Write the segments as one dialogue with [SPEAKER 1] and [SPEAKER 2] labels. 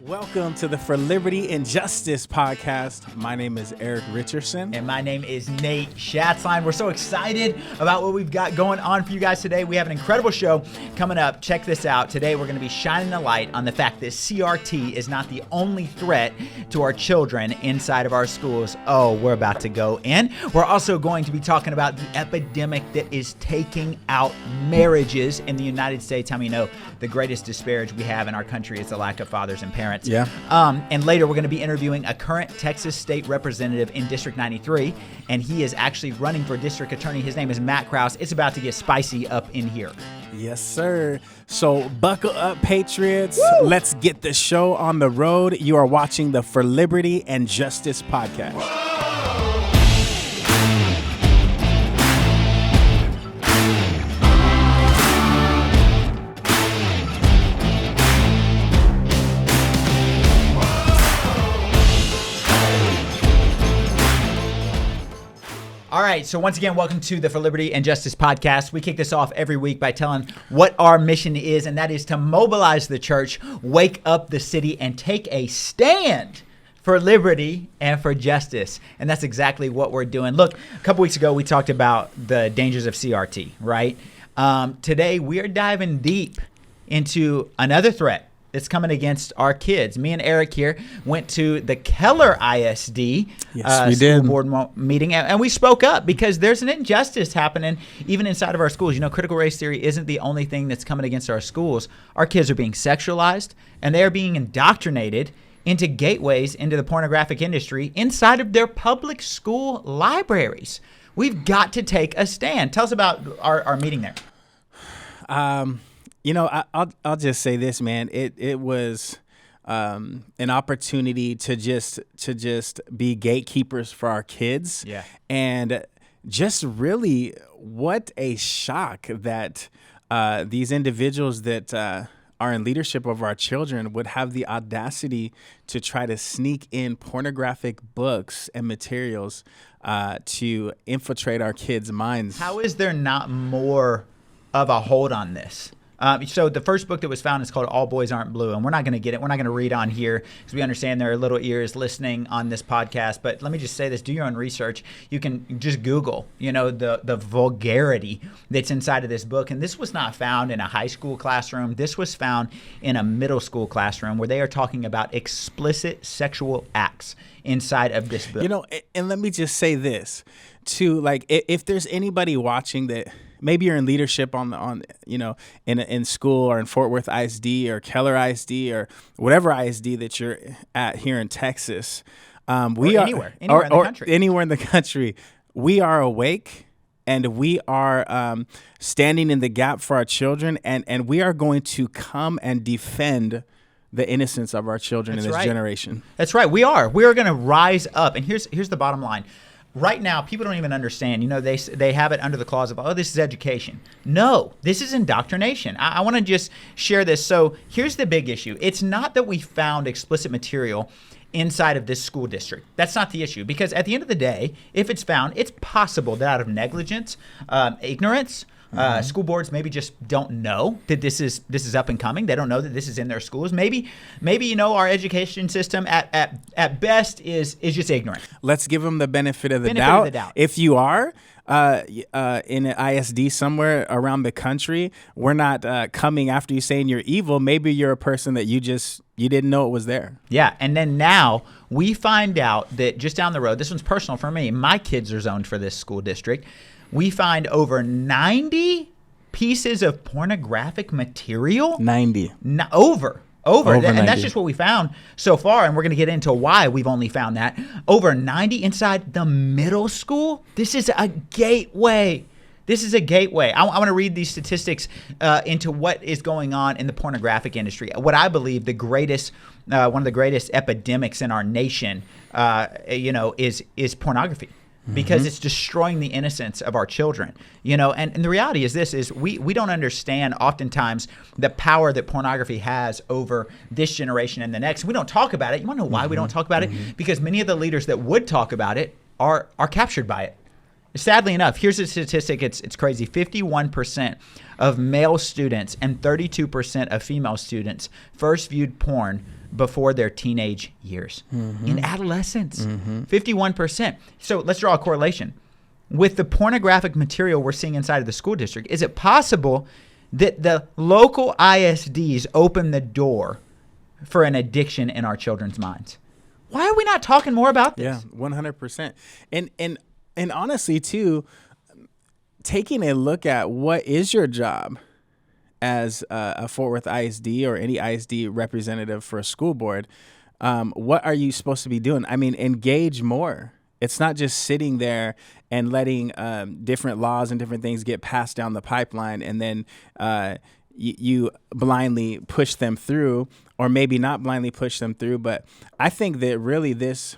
[SPEAKER 1] Welcome to the For Liberty and Justice podcast. My name is Eric Richardson.
[SPEAKER 2] And my name is Nate Schatzline. We're so excited about what we've got going on for you guys today. We have an incredible show coming up. Check this out. Today, we're going to be shining a light on the fact that CRT is not the only threat to our children inside of our schools. Oh, we're about to go in. We're also going to be talking about the epidemic that is taking out marriages in the United States. How many know the greatest disparage we have in our country is the lack of fathers and parents?
[SPEAKER 1] Yeah.
[SPEAKER 2] And later we're going to be interviewing a current Texas state representative in District 93, and he is actually running for district attorney. His name is Matt Krause. It's about to get spicy up in here.
[SPEAKER 1] Yes, sir. So buckle up, Patriots.
[SPEAKER 2] Woo!
[SPEAKER 1] Let's get the show on the road. You are watching the For Liberty and Justice podcast.
[SPEAKER 2] All right, so once again, welcome to the For Liberty and Justice podcast. We kick this off every week by telling what our mission is, and that is to mobilize the church, wake up the city, and take a stand for liberty and for justice. And that's exactly what we're doing. Look, a couple weeks ago, we talked about the dangers of CRT, right? Today, we are diving deep into another threat that's coming against our kids. Me and Eric here went to the Keller ISD school board meeting, and we spoke up because there's an injustice happening even inside of our schools. You know, critical race theory isn't the only thing that's coming against our schools. Our kids are being sexualized, and they are being indoctrinated into gateways into the pornographic industry inside of their public school libraries. We've got to take a stand. Tell us about our meeting there.
[SPEAKER 1] You know, I'll just say this, man. It was an opportunity to just be gatekeepers for our kids.
[SPEAKER 2] Yeah.
[SPEAKER 1] And just really what a shock that these individuals that are in leadership of our children would have the audacity to try to sneak in pornographic books and materials to infiltrate our kids' minds.
[SPEAKER 2] How is there not more of a hold on this? So the first book that was found is called All Boys Aren't Blue, and we're not going to get it. We're not going to read on here because we understand there are little ears listening on this podcast. But let me just say this: do your own research. You can just Google, the vulgarity that's inside of this book. And this was not found in a high school classroom. This was found in a middle school classroom where they are talking about explicit sexual acts inside of this book.
[SPEAKER 1] And let me just say this too: like, if there's anybody watching that. Maybe you're in leadership in school or in Fort Worth ISD or Keller ISD or whatever ISD that you're at here in Texas.
[SPEAKER 2] Anywhere in the country.
[SPEAKER 1] Anywhere in the country. We are awake and we are standing in the gap for our children, and we are going to come and defend the innocence of our children in this generation.
[SPEAKER 2] That's right. We are. We are going to rise up. And here's the bottom line. Right now, people don't even understand. They have it under the clause of, oh, this is education. No, this is indoctrination. I want to just share this. So here's the big issue. It's not that we found explicit material inside of this school district. That's not the issue. Because at the end of the day, if it's found, it's possible that out of negligence, ignorance, school boards maybe just don't know that this is up and coming. They don't know that this is in their schools. Maybe our education system at best is just ignorant.
[SPEAKER 1] Let's give them the benefit of the doubt. If you are in an ISD somewhere around the country, we're not coming after you saying you're evil. Maybe you're a person that you didn't know it was there.
[SPEAKER 2] Yeah, and then now we find out that just down the road, this one's personal for me. My kids are zoned for this school district. We find over 90 pieces of pornographic material.
[SPEAKER 1] 90.
[SPEAKER 2] Over. And
[SPEAKER 1] 90.
[SPEAKER 2] that's just what we found so far, and we're going to get into why we've only found that. Over 90 inside the middle school. This is a gateway. I want to read these statistics into what is going on in the pornographic industry. What I believe one of the greatest epidemics in our nation, is pornography. Because it's destroying the innocence of our children, and the reality is this is we don't understand oftentimes the power that pornography has over this generation and the next. We don't talk about it. You want to know why we don't talk about it? Because many of the leaders that would talk about it are captured by it. Sadly enough, here's a statistic. It's crazy. 51% of male students and 32% of female students first viewed porn before their teenage years. In adolescence. 51%. So let's draw a correlation. With the pornographic material we're seeing inside of the school district, is it possible that the local ISDs open the door for an addiction in our children's minds? Why are we not talking more about this?
[SPEAKER 1] Yeah, 100%. And honestly, too, taking a look at what is your job as a Fort Worth ISD or any ISD representative for a school board, what are you supposed to be doing? I mean, engage more. It's not just sitting there and letting different laws and different things get passed down the pipeline and then you blindly push them through, or maybe not blindly push them through. But I think that really this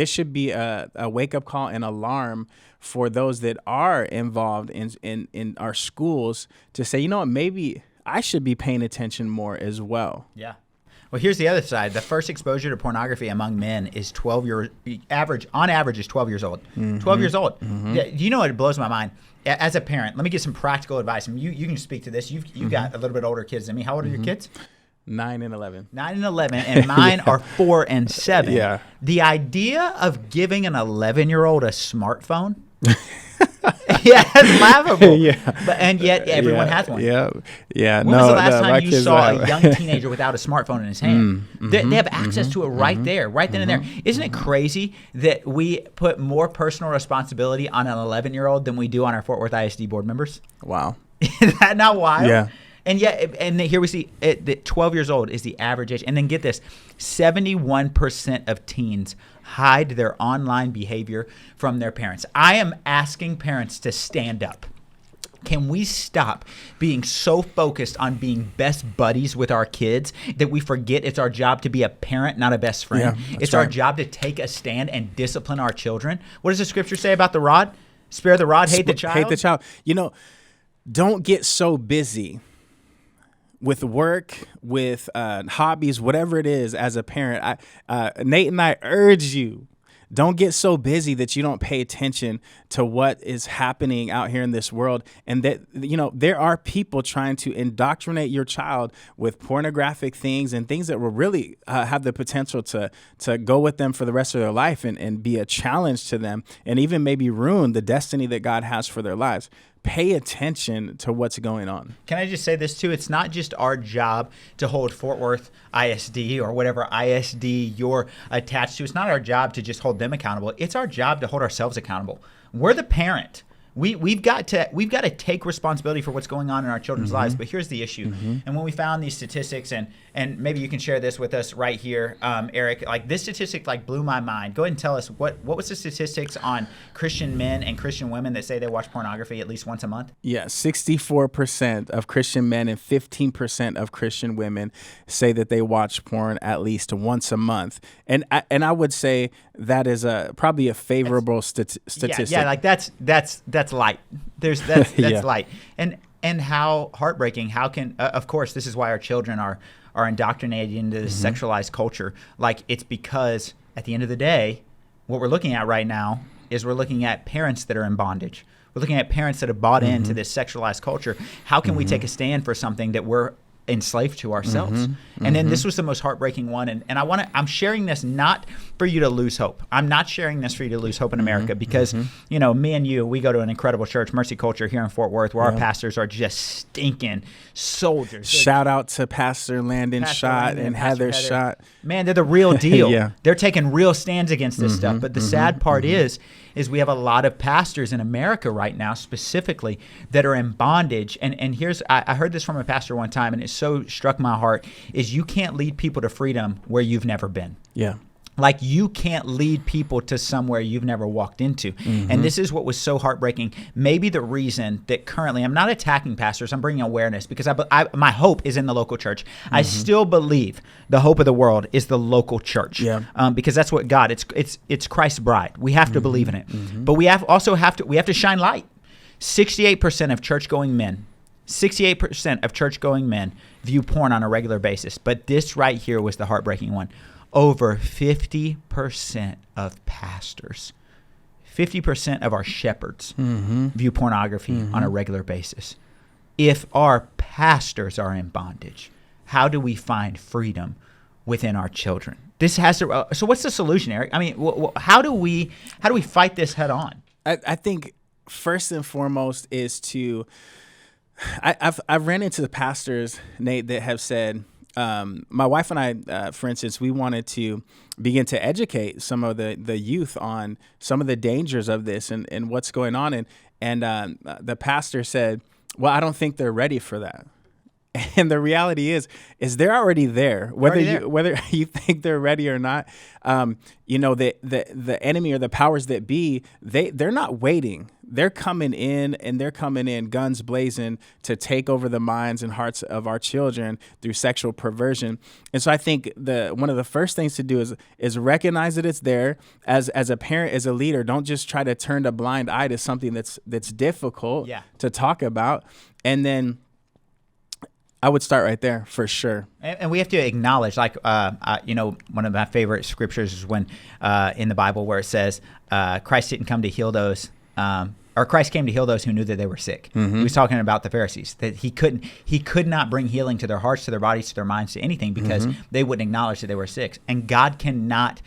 [SPEAKER 1] should be a wake-up call and alarm for those that are involved in our schools to say, you know what, maybe I should be paying attention more as well.
[SPEAKER 2] Yeah. Well, here's the other side. The first exposure to pornography among men is 12 years on average is 12 years old. 12 years old. You know what blows my mind? As a parent, let me get some practical advice. I mean, you can speak to this. You've got a little bit older kids than me. How old are your kids?
[SPEAKER 1] 9 and 11.
[SPEAKER 2] 9 and 11, and mine are 4 and 7.
[SPEAKER 1] Yeah.
[SPEAKER 2] The idea of giving an 11-year-old a smartphone, yeah, it's laughable.
[SPEAKER 1] Yeah.
[SPEAKER 2] And yet everyone has one.
[SPEAKER 1] Yeah. Yeah.
[SPEAKER 2] When was the last time you saw a young teenager without a smartphone in his hand? They have access to it right there, right then and there. Isn't it crazy that we put more personal responsibility on an 11-year-old than we do on our Fort Worth ISD board members?
[SPEAKER 1] Wow.
[SPEAKER 2] Is that not wild?
[SPEAKER 1] Yeah.
[SPEAKER 2] And yet, and here we see that 12 years old is the average age. And then get this, 71% of teens hide their online behavior from their parents. I am asking parents to stand up. Can we stop being so focused on being best buddies with our kids that we forget it's our job to be a parent, not a best friend?
[SPEAKER 1] Yeah,
[SPEAKER 2] it's our job to take a stand and discipline our children. What does the scripture say about the rod? Spare the rod, hate the child.
[SPEAKER 1] Hate the child. You know, don't get so busy with work, with hobbies, whatever it is as a parent. Nate and I urge you, don't get so busy that you don't pay attention to what is happening out here in this world. And that, you know, there are people trying to indoctrinate your child with pornographic things and things that will really have the potential to go with them for the rest of their life and be a challenge to them and even maybe ruin the destiny that God has for their lives. Pay attention to what's going on.
[SPEAKER 2] Can I just say this too? It's not just our job to hold Fort Worth ISD or whatever ISD you're attached to. It's not our job to just hold them accountable. It's our job to hold ourselves accountable. We're the parent. We've got to take responsibility for what's going on in our children's lives. But here's the issue. And when we found these statistics, and maybe you can share this with us right here, Eric. Like this statistic, like blew my mind. Go ahead and tell us what was the statistics on Christian men and Christian women that say they watch pornography at least once a month?
[SPEAKER 1] Yeah, 64% of Christian men and 15% of Christian women say that they watch porn at least once a month. And I would say that is probably a favorable statistic.
[SPEAKER 2] Yeah, like that's light. That's
[SPEAKER 1] Yeah.
[SPEAKER 2] light. And how heartbreaking. How can of course this is why our children are indoctrinated into this sexualized culture. Like it's because at the end of the day, what we're looking at right now is we're looking at parents that are in bondage. We're looking at parents that have bought into this sexualized culture. How can we take a stand for something that we're enslaved to ourselves? And then this was the most heartbreaking one. And I'm sharing this not for you to lose hope. I'm not sharing this for you to lose hope in America because, you know, me and you, we go to an incredible church, Mercy Culture here in Fort Worth, where our pastors are just stinking soldiers.
[SPEAKER 1] Shout out to Pastor Landon Schott and Heather Schott.
[SPEAKER 2] Man, they're the real deal.
[SPEAKER 1] Yeah.
[SPEAKER 2] They're taking real stands against this stuff. But the sad part is we have a lot of pastors in America right now specifically that are in bondage. And here's, I heard this from a pastor one time, and it so struck my heart, is you can't lead people to freedom where you've never been.
[SPEAKER 1] Yeah.
[SPEAKER 2] Like you can't lead people to somewhere you've never walked into. And this is what was so heartbreaking. Maybe the reason that currently, I'm not attacking pastors, I'm bringing awareness because my hope is in the local church. I still believe the hope of the world is the local church.
[SPEAKER 1] Yeah.
[SPEAKER 2] Because that's what God, it's Christ's bride. We have to believe in it. But we have to shine light. 68% of church-going men 68% of church-going men view porn on a regular basis. But this right here was the heartbreaking one. Over 50% of pastors 50% of our shepherds view pornography on a regular basis. If our pastors are in bondage, how do we find freedom within our children? This has to. So, what's the solution, Eric? I mean, how do we fight this head on?
[SPEAKER 1] I think first and foremost is to. I've ran into the pastors, Nate, that have said, my wife and I, for instance, we wanted to begin to educate some of the youth on some of the dangers of this and what's going on. And the pastor said, well, I don't think they're ready for that. And the reality is they're already there, whether you think they're ready or not. The enemy or the powers that be, they're not waiting. They're coming in, and they're coming in guns blazing to take over the minds and hearts of our children through sexual perversion. And so I think one of the first things to do is recognize that it's there. As a parent, as a leader, don't just try to turn a blind eye to something that's difficult to talk about. And then I would start right there for sure.
[SPEAKER 2] And we have to acknowledge, one of my favorite scriptures is when in the Bible where it says Christ didn't come to heal those, or Christ came to heal those who knew that they were sick. He was talking about the Pharisees, that he could not bring healing to their hearts, to their bodies, to their minds, to anything, because they wouldn't acknowledge that they were sick. And God cannot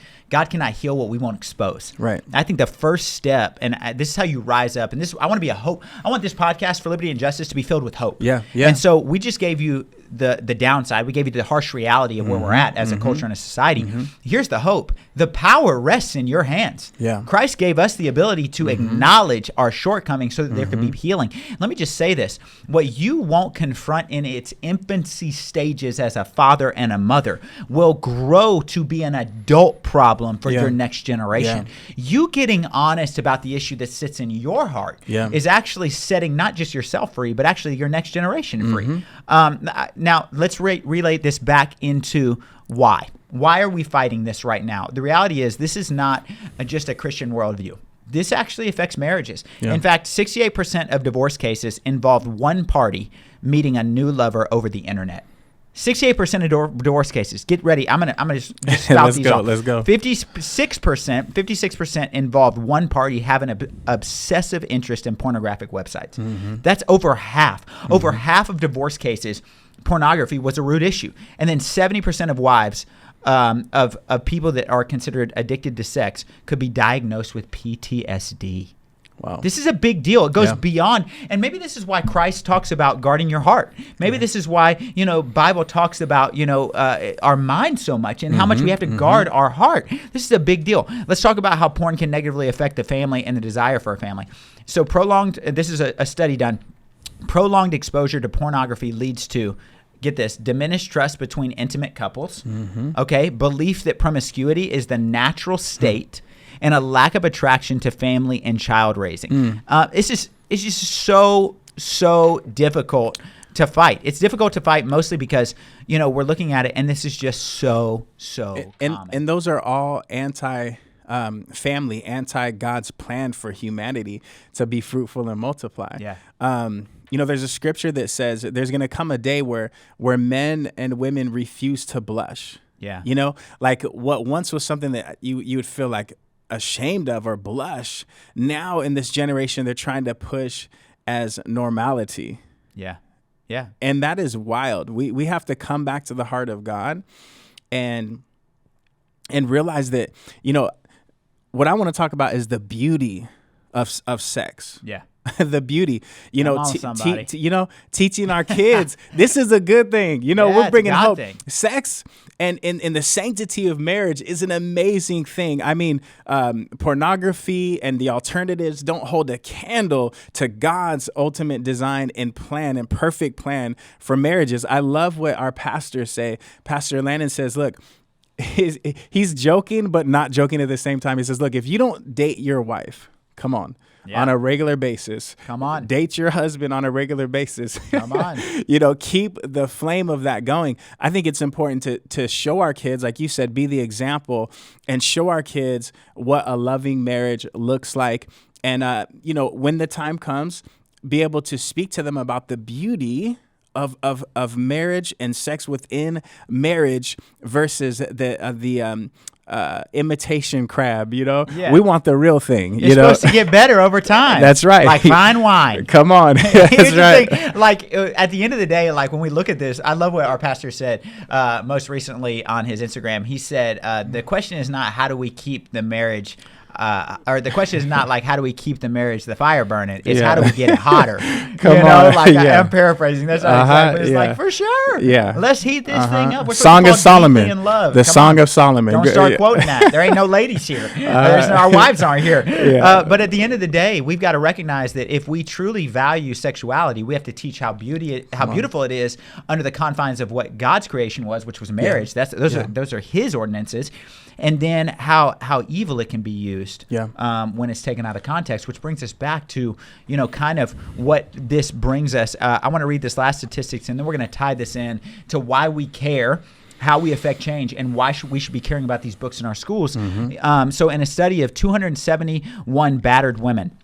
[SPEAKER 2] heal what we won't expose.
[SPEAKER 1] Right.
[SPEAKER 2] I think the first step, and this is how you rise up, and I want to be a hope. I want this podcast for liberty and justice to be filled with hope.
[SPEAKER 1] Yeah.
[SPEAKER 2] And so we just gave you the downside. We gave you the harsh reality of where we're at as a culture and a society. Here's the hope. The power rests in your hands.
[SPEAKER 1] Yeah.
[SPEAKER 2] Christ gave us the ability to acknowledge our shortcomings so that there could be healing. Let me just say this. What you won't confront in its infancy stages as a father and a mother will grow to be an adult problem for your next generation. You getting honest about the issue that sits in your heart is actually setting not just yourself free, but actually your next generation free. Now, let's relay this back into why. Why are we fighting this right now? The reality is this is not just a Christian worldview. This actually affects marriages. In fact, 68% of divorce cases involve one party meeting a new lover over the internet. 68% of divorce cases. Get ready. I'm gonna just stop these off.
[SPEAKER 1] Let's go.
[SPEAKER 2] 56% involved one party having an obsessive interest in pornographic websites. That's over half. Over half of divorce cases, pornography was a root issue. And then 70% of wives of people that are considered addicted to sex could be diagnosed with PTSD.
[SPEAKER 1] Wow.
[SPEAKER 2] This is a big deal. It goes beyond, and maybe this is why Christ talks about guarding your heart. Maybe this is why, Bible talks about, our mind so much and how much we have to guard our heart. This is a big deal. Let's talk about how porn can negatively affect the family and the desire for a family. So this is a study done. Prolonged exposure to pornography leads to, get this, diminished trust between intimate couples, okay? Belief that promiscuity is the natural state, and a lack of attraction to family and child raising. It's just so difficult to fight. It's difficult to fight mostly because, we're looking at it and this is just so common.
[SPEAKER 1] And those are all anti-family, anti-God's plan for humanity to be fruitful and multiply.
[SPEAKER 2] Yeah.
[SPEAKER 1] There's a scripture that says there's going to come a day where men and women refuse to blush.
[SPEAKER 2] Yeah.
[SPEAKER 1] Like what once was something that you would feel like ashamed of or blush, now in this generation they're trying to push as normality.
[SPEAKER 2] Yeah.
[SPEAKER 1] And that is wild. We have to come back to the heart of God and realize that, what I want to talk about is the beauty of sex.
[SPEAKER 2] Yeah.
[SPEAKER 1] The beauty, teaching our kids, this is a good thing. We're bringing hope. Sex and in the sanctity of marriage is an amazing thing. I mean, pornography and the alternatives don't hold a candle to God's ultimate design and plan and perfect plan for marriages. I love what our pastors say. Pastor Landon says, look, he's joking, but not joking at the same time. He says, look, if you don't date your wife, come on. On a regular basis.
[SPEAKER 2] Come on.
[SPEAKER 1] Date your husband on a regular basis.
[SPEAKER 2] Come on.
[SPEAKER 1] Keep the flame of that going. I think it's important to show our kids, like you said, be the example and show our kids what a loving marriage looks like. And, when the time comes, be able to speak to them about the beauty of marriage and sex within marriage versus the imitation crab, you know?
[SPEAKER 2] Yeah.
[SPEAKER 1] We want the real thing,
[SPEAKER 2] You're
[SPEAKER 1] you know?
[SPEAKER 2] supposed to get better over time.
[SPEAKER 1] That's right.
[SPEAKER 2] Like fine wine.
[SPEAKER 1] Come on.
[SPEAKER 2] Here's
[SPEAKER 1] That's
[SPEAKER 2] the
[SPEAKER 1] right.
[SPEAKER 2] thing, like at the end of the day, like when we look at this, I love what our pastor said most recently on his Instagram. He said, the question is not how do we keep the marriage or the question is not like how do we keep the marriage, the fire burning. It's how do we get it hotter?
[SPEAKER 1] Come on.
[SPEAKER 2] Like
[SPEAKER 1] Yeah.
[SPEAKER 2] I'm paraphrasing. That's not exactly. It's like for sure.
[SPEAKER 1] Yeah.
[SPEAKER 2] Let's heat this thing up. We're
[SPEAKER 1] Song of Solomon.
[SPEAKER 2] in love.
[SPEAKER 1] The
[SPEAKER 2] Come
[SPEAKER 1] Song
[SPEAKER 2] on.
[SPEAKER 1] of Solomon.
[SPEAKER 2] Don't start quoting that. There ain't no ladies here. Our wives aren't here.
[SPEAKER 1] Yeah.
[SPEAKER 2] But at the end of the day, we've got to recognize that if we truly value sexuality, we have to teach how beautiful it is under the confines of what God's creation was, which was marriage.
[SPEAKER 1] Yeah.
[SPEAKER 2] Those are His ordinances. And then how evil it can be used when it's taken out of context, which brings us back to, kind of what this brings us. I want to read this last statistics, and then we're going to tie this in to why we care, how we affect change, and why we should be caring about these books in our schools. So in a study of 271 battered women,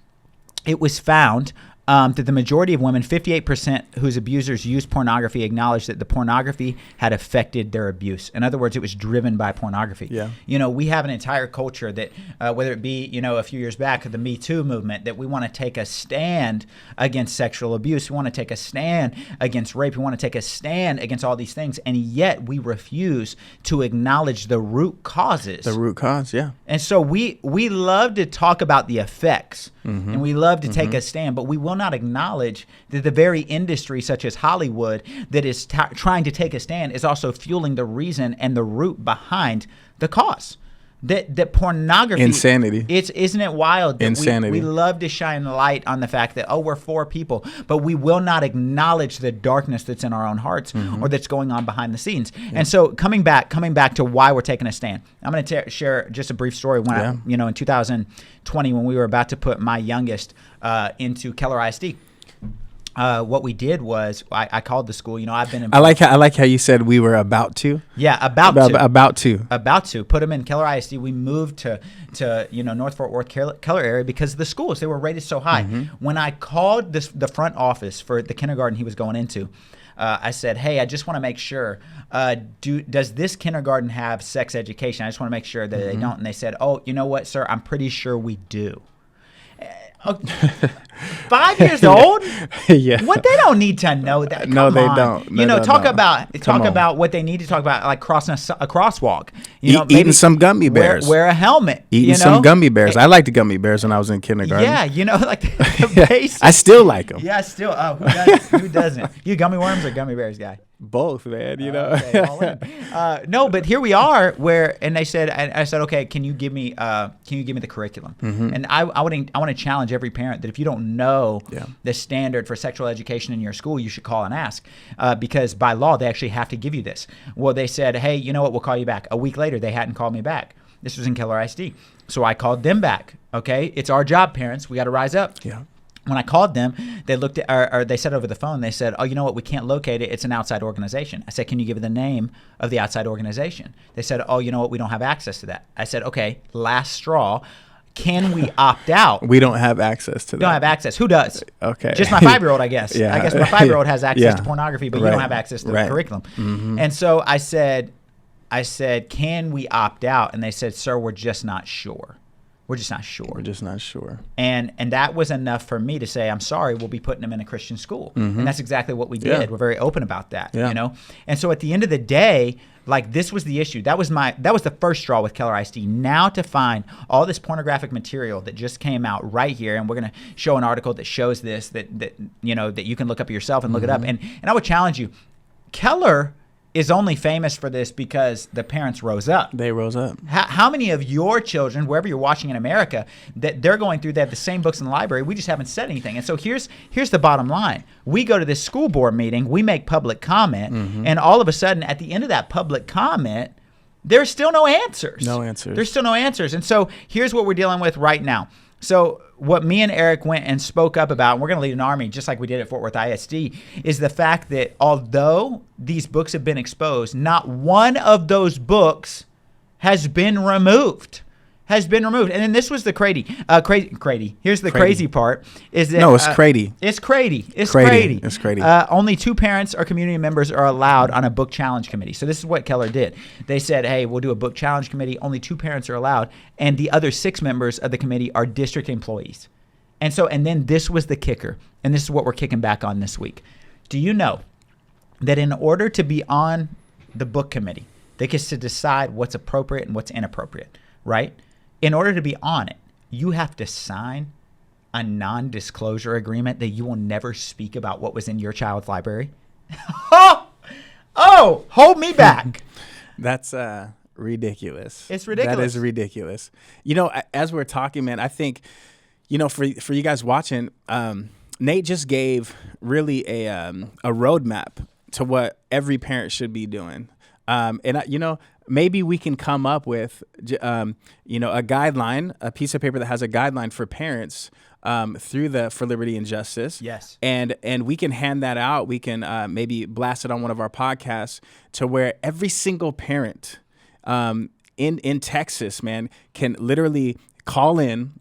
[SPEAKER 2] it was found that the majority of women, 58% whose abusers used pornography, acknowledged that the pornography had affected their abuse. In other words, it was driven by pornography.
[SPEAKER 1] Yeah.
[SPEAKER 2] We have an entire culture that, whether it be, a few years back, the Me Too movement, that we want to take a stand against sexual abuse. We want to take a stand against rape. We want to take a stand against all these things. And yet we refuse to acknowledge the root causes.
[SPEAKER 1] The root cause, yeah.
[SPEAKER 2] And so we love to talk about the effects, and we love to take a stand, but we will not acknowledge that the very industry, such as Hollywood, that is trying to take a stand is also fueling the reason and the root behind the cause. That pornography,
[SPEAKER 1] insanity.
[SPEAKER 2] Isn't it wild? That
[SPEAKER 1] insanity.
[SPEAKER 2] We love to shine light on the fact that we're for people, but we will not acknowledge the darkness that's in our own hearts or that's going on behind the scenes. Yeah. And so coming back to why we're taking a stand, I'm going to share just a brief story. When in 2020, when we were about to put my youngest into Keller ISD. What we did was I called the school. I've been in.
[SPEAKER 1] I like how you said we were about to.
[SPEAKER 2] Yeah, about to put them in Keller ISD. We moved to North Fort Worth Keller area because of the schools. They were rated so high. When I called the front office for the kindergarten he was going into, I said, "Hey, I just want to make sure. Does this kindergarten have sex education? I just want to make sure that they don't." And they said, "Oh, you know what, sir? I'm pretty sure we do." 5 years old?
[SPEAKER 1] Yeah.
[SPEAKER 2] What, they don't need to know that.
[SPEAKER 1] No, they
[SPEAKER 2] on.
[SPEAKER 1] don't.
[SPEAKER 2] Talk about what they need to talk about, like crossing a crosswalk.
[SPEAKER 1] Eating some gummy bears.
[SPEAKER 2] Wear a helmet.
[SPEAKER 1] Eating some gummy bears. I liked the gummy bears when I was in kindergarten.
[SPEAKER 2] Yeah, like the basics.
[SPEAKER 1] I still like them.
[SPEAKER 2] Yeah, still. Oh, who doesn't? You gummy worms or gummy bears guy?
[SPEAKER 1] Both, man.
[SPEAKER 2] Okay, no, but here we are. And they said, I said, okay, can you give me the curriculum? And I want to challenge every parent that if you don't know the standard for sexual education in your school, you should call and ask, because by law they actually have to give you this. Well, they said, hey, you know what? We'll call you back. A week later, they hadn't called me back. This was in Keller ISD, so I called them back. Okay, it's our job, parents. We got to rise up.
[SPEAKER 1] Yeah.
[SPEAKER 2] When I called them, they looked at, or they said over the phone, they said, "Oh, you know what? We can't locate it. It's an outside organization." I said, "Can you give me the name of the outside organization?" They said, "Oh, you know what? We don't have access to that." I said, "Okay, last straw. Can we opt out?"
[SPEAKER 1] We don't have access to that.
[SPEAKER 2] Don't have access. Who does?
[SPEAKER 1] Okay.
[SPEAKER 2] Just my 5-year-old, I guess.
[SPEAKER 1] Yeah.
[SPEAKER 2] I guess my 5-year-old has access to pornography, but you don't have access to the curriculum. And so I said, "Can we opt out?" And they said, "Sir, we're just not sure. We're just not sure."
[SPEAKER 1] We're just not sure.
[SPEAKER 2] And that was enough for me to say, "I'm sorry, we'll be putting them in a Christian school." And that's exactly what we did.
[SPEAKER 1] Yeah.
[SPEAKER 2] We're very open about that,
[SPEAKER 1] Yeah.
[SPEAKER 2] And so at the end of the day, like, this was the issue. That was the first straw with Keller ISD. Now to find all this pornographic material that just came out right here, and we're going to show an article that shows this, that you can look up yourself and look it up. And I would challenge you, Keller is only famous for this because the parents rose up.
[SPEAKER 1] They rose up.
[SPEAKER 2] How many of your children, wherever you're watching in America, that they're going through, they have the same books in the library, we just haven't said anything. And so here's the bottom line. We go to this school board meeting, we make public comment, and all of a sudden, at the end of that public comment, there's still no answers.
[SPEAKER 1] No answers.
[SPEAKER 2] There's still no answers. And so here's what we're dealing with right now. So what me and Eric went and spoke up about, and we're going to lead an army just like we did at Fort Worth ISD, is the fact that although these books have been exposed, not one of those books has been removed. has been removed. And then this was the crazy. Here's the crazy part is that
[SPEAKER 1] it's Crady.
[SPEAKER 2] It's Crady.
[SPEAKER 1] It's Crady.
[SPEAKER 2] Only 2 parents or community members are allowed on a book challenge committee. So this is what Keller did. They said, hey, we'll do a book challenge committee. Only 2 parents are allowed. And the other 6 members of the committee are district employees. And then this was the kicker. And this is what we're kicking back on this week. Do you know that in order to be on the book committee, they get to decide what's appropriate and what's inappropriate, right? In order to be on it, you have to sign a non-disclosure agreement that you will never speak about what was in your child's library. Oh, hold me back.
[SPEAKER 1] That's ridiculous.
[SPEAKER 2] It's ridiculous.
[SPEAKER 1] That is ridiculous. As we're talking, man, I think, for you guys watching, Nate just gave really a roadmap to what every parent should be doing. Maybe we can come up with, a guideline, a piece of paper that has a guideline for parents through the For Liberty and Justice.
[SPEAKER 2] Yes.
[SPEAKER 1] And we can hand that out. We can maybe blast it on one of our podcasts to where every single parent in Texas, man, can literally call in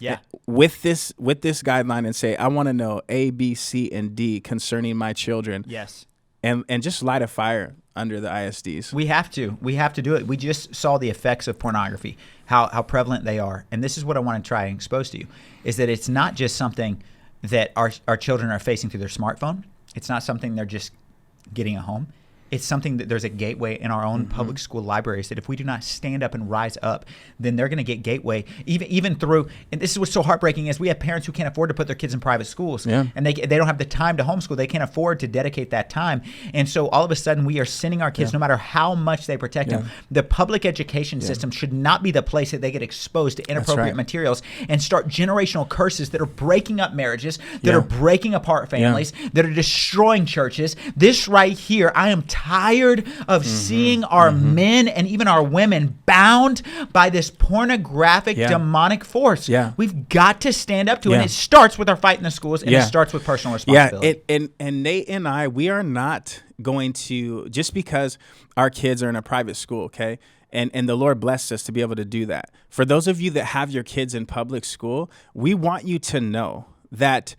[SPEAKER 1] with this guideline and say, I want to know A, B, C, and D concerning my children.
[SPEAKER 2] Yes.
[SPEAKER 1] And just light a fire under the ISDs.
[SPEAKER 2] We have to do it. We just saw the effects of pornography, how prevalent they are. And this is what I want to try and expose to you, is that it's not just something that our children are facing through their smartphone. It's not something they're just getting at home. It's something that there's a gateway in our own public school libraries that if we do not stand up and rise up, then they're going to get gateway even through. And this is what's so heartbreaking is we have parents who can't afford to put their kids in private schools, and they don't have the time to homeschool. They can't afford to dedicate that time, and so all of a sudden we are sending our kids, no matter how much they protect them. The public education system should not be the place that they get exposed to inappropriate materials and start generational curses that are breaking up marriages, that are breaking apart families, that are destroying churches. This right here, I am tired of seeing our men and even our women bound by this pornographic demonic force. We've got to stand up to it. And it starts with our fight in the schools, and it starts with personal responsibility.
[SPEAKER 1] And Nate and I, we are not going to, just because our kids are in a private school, okay? And the Lord blessed us to be able to do that. For those of you that have your kids in public school, we want you to know that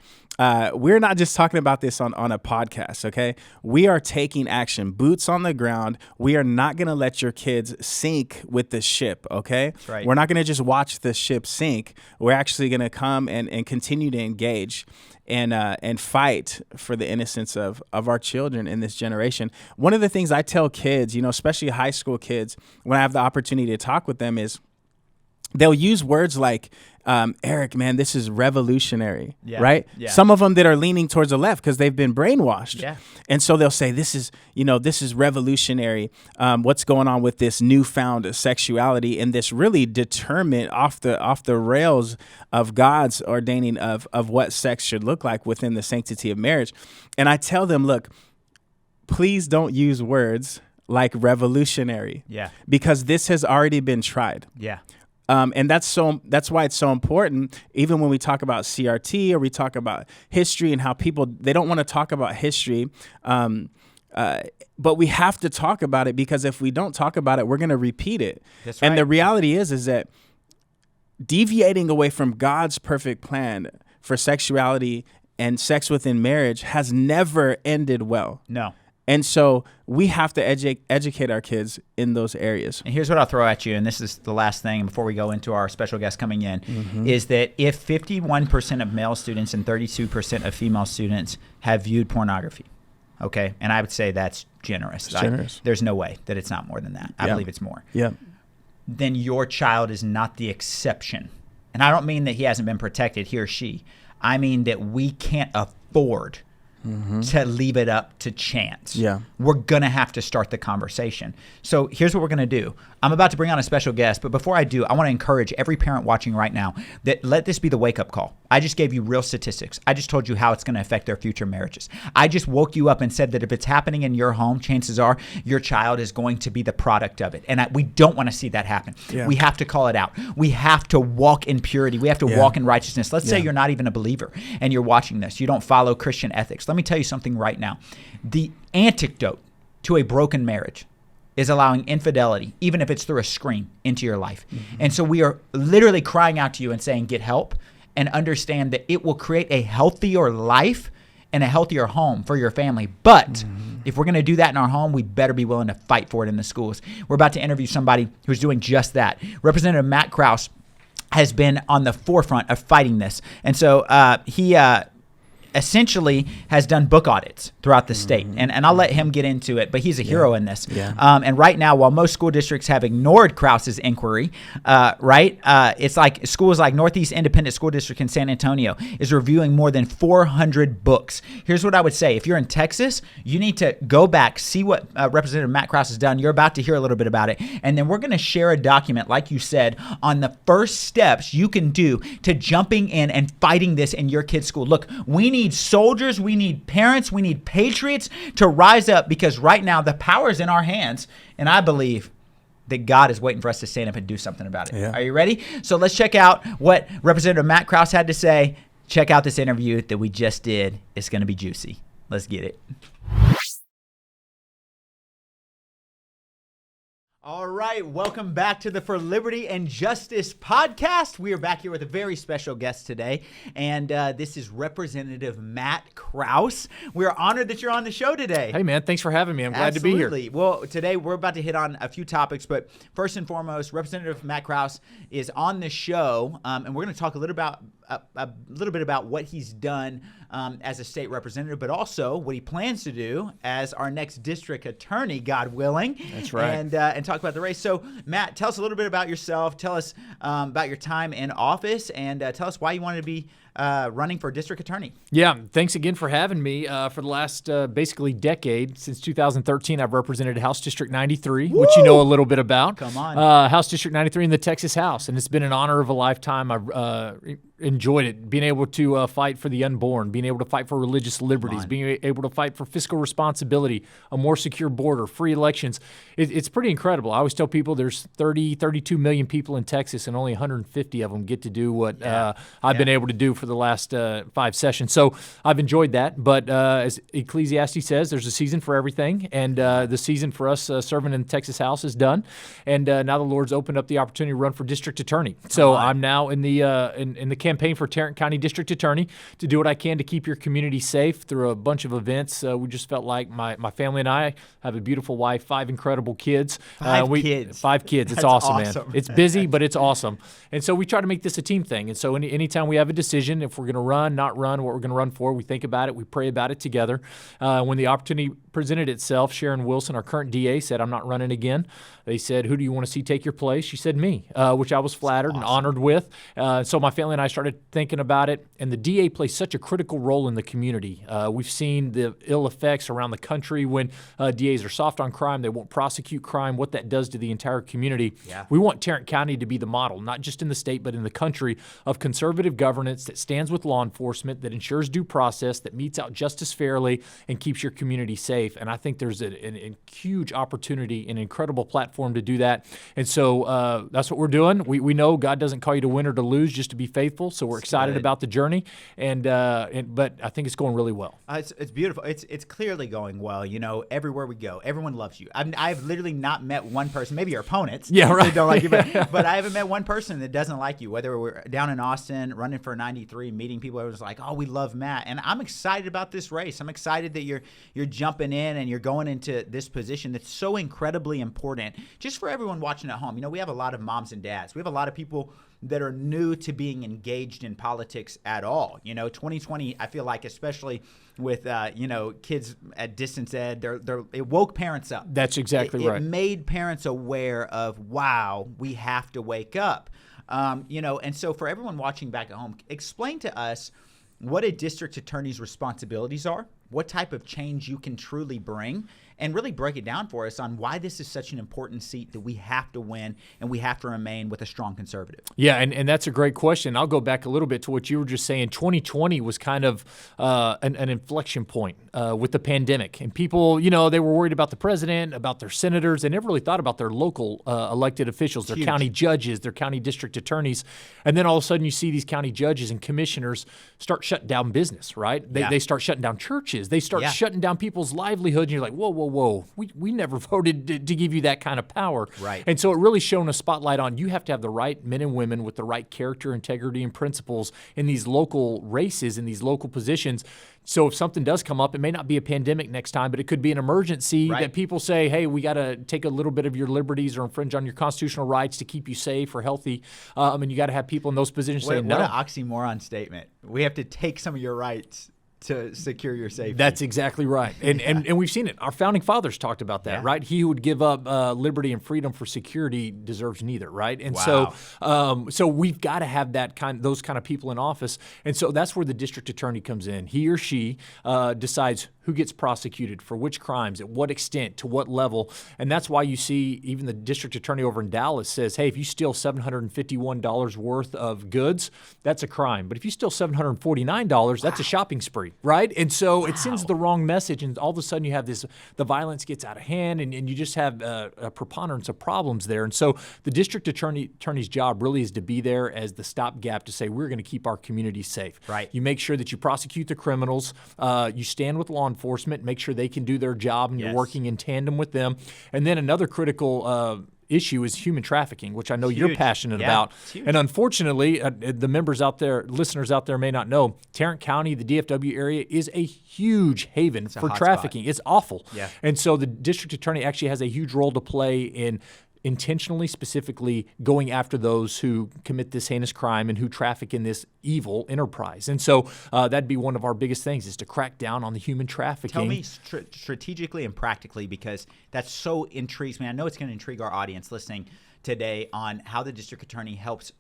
[SPEAKER 1] we're not just talking about this on a podcast, okay? We are taking action, boots on the ground. We are not going to let your kids sink with the ship, okay?
[SPEAKER 2] That's right.
[SPEAKER 1] We're not going to just watch the ship sink. We're actually going to come and continue to engage and fight for the innocence of our children in this generation. One of the things I tell kids, especially high school kids, when I have the opportunity to talk with them is they'll use words like, Eric, man, this is revolutionary, right? Yeah. Some of them that are leaning towards the left because they've been brainwashed. Yeah. And so they'll say, this is revolutionary. What's going on with this newfound sexuality and this really determined off the rails of God's ordaining of what sex should look like within the sanctity of marriage. And I tell them, look, please don't use words like revolutionary. Yeah. Because this has already been tried. Yeah. And that's why it's so important, even when we talk about CRT or we talk about history and how people, they don't want to talk about history, but we have to talk about it because if we don't talk about it, we're going to repeat it. That's right. And the reality is that deviating away from God's perfect plan for sexuality and sex within marriage has never ended well. No. And so we have to educate our kids in those areas.
[SPEAKER 2] And here's what I'll throw at you, and this is the last thing before we go into our special guest coming in, is that if 51% of male students and 32% of female students have viewed pornography, okay, and I would say that's generous. There's no way that it's not more than that. I believe it's more. Yeah. Then your child is not the exception. And I don't mean that he hasn't been protected, he or she. I mean that we can't afford to leave it up to chance. Yeah. We're going to have to start the conversation. So here's what we're going to do. I'm about to bring on a special guest, but before I do, I want to encourage every parent watching right now that let this be the wake-up call. I just gave you real statistics. I just told you how it's going to affect their future marriages. I just woke you up and said that if it's happening in your home, chances are your child is going to be the product of it. And we don't want to see that happen. Yeah. We have to call it out. We have to walk in purity. We have to walk in righteousness. Let's say you're not even a believer and you're watching this. You don't follow Christian ethics. Let me tell you something right now. The antidote to a broken marriage is allowing infidelity, even if it's through a screen, into your life. And so we are literally crying out to you and saying, get help, and understand that it will create a healthier life and a healthier home for your family. But if we're going to do that in our home, we better be willing to fight for it in the schools. We're about to interview somebody who's doing just that. Representative Matt Krause has been on the forefront of fighting this. And so he essentially has done book audits throughout the state. And I'll let him get into it, but he's a hero in this. And right now, while most school districts have ignored Krause's inquiry, it's like schools like Northeast Independent School District in San Antonio is reviewing more than 400 books. Here's what I would say. If you're in Texas, you need to go back, see what Representative Matt Krause has done. You're about to hear a little bit about it. And then we're going to share a document, like you said, on the first steps you can do to jumping in and fighting this in your kid's school. Look, we need soldiers, we need parents, we need patriots to rise up, because right now the power is in our hands, and I believe that God is waiting for us to stand up and do something about it. Are you ready? So let's check out what Representative Matt Krause had to say. Check out this interview that we just did. It's going to be juicy. Let's get it. All right, welcome back to the For Liberty and Justice podcast. We are back here with a very special guest today, and this is Representative Matt Krause. We are honored that you're on the show today.
[SPEAKER 3] Hey, man, thanks for having me. I'm glad to be here.
[SPEAKER 2] Well, today we're about to hit on a few topics, but first and foremost, Representative Matt Krause is on the show, and we're going to talk a little bit about what he's done as a state representative, but also what he plans to do as our next district attorney, God willing.
[SPEAKER 3] That's right.
[SPEAKER 2] And talk about the race. So, Matt, tell us a little bit about yourself. Tell us about your time in office, and tell us why you wanted to be running for district attorney.
[SPEAKER 3] Yeah, thanks again for having me. For the last basically decade, since 2013, I've represented House District 93, which you know a little bit about.
[SPEAKER 2] Come on.
[SPEAKER 3] House District 93 in the Texas House, and it's been an honor of a lifetime. I've enjoyed it, being able to fight for the unborn, being able to fight for religious liberties, being able to fight for fiscal responsibility, a more secure border, free elections. It's pretty incredible. I always tell people there's 32 million people in Texas, and only 150 of them get to do what I've been able to do for the last 5 sessions. So I've enjoyed that. But as Ecclesiastes says, there's a season for everything, and the season for us serving in the Texas House is done. And now the Lord's opened up the opportunity to run for district attorney. So I'm now in the campaign for Tarrant County District Attorney to do what I can to keep your community safe through a bunch of events. We just felt like my family and I have a beautiful wife, 5 incredible kids.
[SPEAKER 2] 5 kids.
[SPEAKER 3] 5 kids. It's awesome, man. It's busy, but it's awesome. And so we try to make this a team thing. And so anytime we have a decision, if we're going to run, not run, what we're going to run for, we think about it, we pray about it together. When the opportunity presented itself, Sharon Wilson, our current DA, said, I'm not running again. They said, who do you want to see take your place? She said, me, which I was flattered and honored with. So my family and I started thinking about it, and the DA plays such a critical role in the community. We've seen the ill effects around the country when DAs are soft on crime, they won't prosecute crime, what that does to the entire community. We want Tarrant County to be the model, not just in the state, but in the country, of conservative governance that stands with law enforcement, that ensures due process, that metes out justice fairly, and keeps your community safe. And I think there's a huge opportunity, an incredible platform to do that. And so that's what we're doing. We know God doesn't call you to win or to lose, just to be faithful. So we're excited about the journey, but I think it's going really well.
[SPEAKER 2] It's beautiful. It's clearly going well. You know, everywhere we go, everyone loves you. I've literally not met one person, maybe your opponents, that don't like you, but I haven't met one person that doesn't like you. Whether we're down in Austin running for 93, meeting people, I was like, oh, we love Matt, and I'm excited about this race. I'm excited that you're jumping in and you're going into this position that's so incredibly important, just for everyone watching at home. You know, we have a lot of moms and dads. We have a lot of people that are new to being engaged in politics at all. You know, 2020, I feel like, especially with, kids at distance ed, it woke parents up.
[SPEAKER 3] That's exactly right.
[SPEAKER 2] It made parents aware of, wow, we have to wake up. And so for everyone watching back at home, explain to us what a district attorney's responsibilities are, what type of change you can truly bring, and really break it down for us on why this is such an important seat that we have to win and we have to remain with a strong conservative.
[SPEAKER 3] Yeah, and that's a great question. I'll go back a little bit to what you were just saying. 2020 was kind of an inflection point with the pandemic. And people, they were worried about the president, about their senators. They never really thought about their local elected officials, their county judges, their county district attorneys. And then all of a sudden you see these county judges and commissioners start shutting down business, right? They start shutting down churches. churches. They start shutting down people's livelihoods. And you're like, whoa, whoa, whoa. We never voted to give you that kind of power.
[SPEAKER 2] Right.
[SPEAKER 3] And so it really shone a spotlight on you have to have the right men and women with the right character, integrity, and principles in these local races, in these local positions. So if something does come up, it may not be a pandemic next time, but it could be an emergency that people say, hey, we got to take a little bit of your liberties or infringe on your constitutional rights to keep you safe or healthy. And you got to have people in those positions saying no.
[SPEAKER 2] What an oxymoron statement. We have to take some of your rights to secure your safety.
[SPEAKER 3] That's exactly right. And we've seen it. Our founding fathers talked about that, right? He who would give up liberty and freedom for security deserves neither, right? And so we've got to have those kind of people in office. And so that's where the district attorney comes in. He or she decides who gets prosecuted for which crimes, at what extent, to what level. And that's why you see even the district attorney over in Dallas says, hey, if you steal $751 worth of goods, that's a crime. But if you steal $749, that's a shopping spree, right? And so it sends the wrong message, and all of a sudden you have the violence gets out of hand, and you just have a preponderance of problems there. And so the district attorney's job really is to be there as the stopgap to say, we're going to keep our community safe.
[SPEAKER 2] Right.
[SPEAKER 3] You make sure that you prosecute the criminals, you stand with law enforcement, make sure they can do their job, and you're working in tandem with them. And then another critical issue is human trafficking, which I know you're passionate about. And unfortunately, the listeners out there may not know, Tarrant County, the DFW area, is a huge haven for trafficking. It's awful.
[SPEAKER 2] Yeah.
[SPEAKER 3] And so the district attorney actually has a huge role to play in intentionally, specifically going after those who commit this heinous crime and who traffic in this evil enterprise. And so that'd be one of our biggest things, is to crack down on the human trafficking.
[SPEAKER 2] Tell me strategically and practically, because that so intrigues me. I know it's going to intrigue our audience listening today on how the district attorney helps,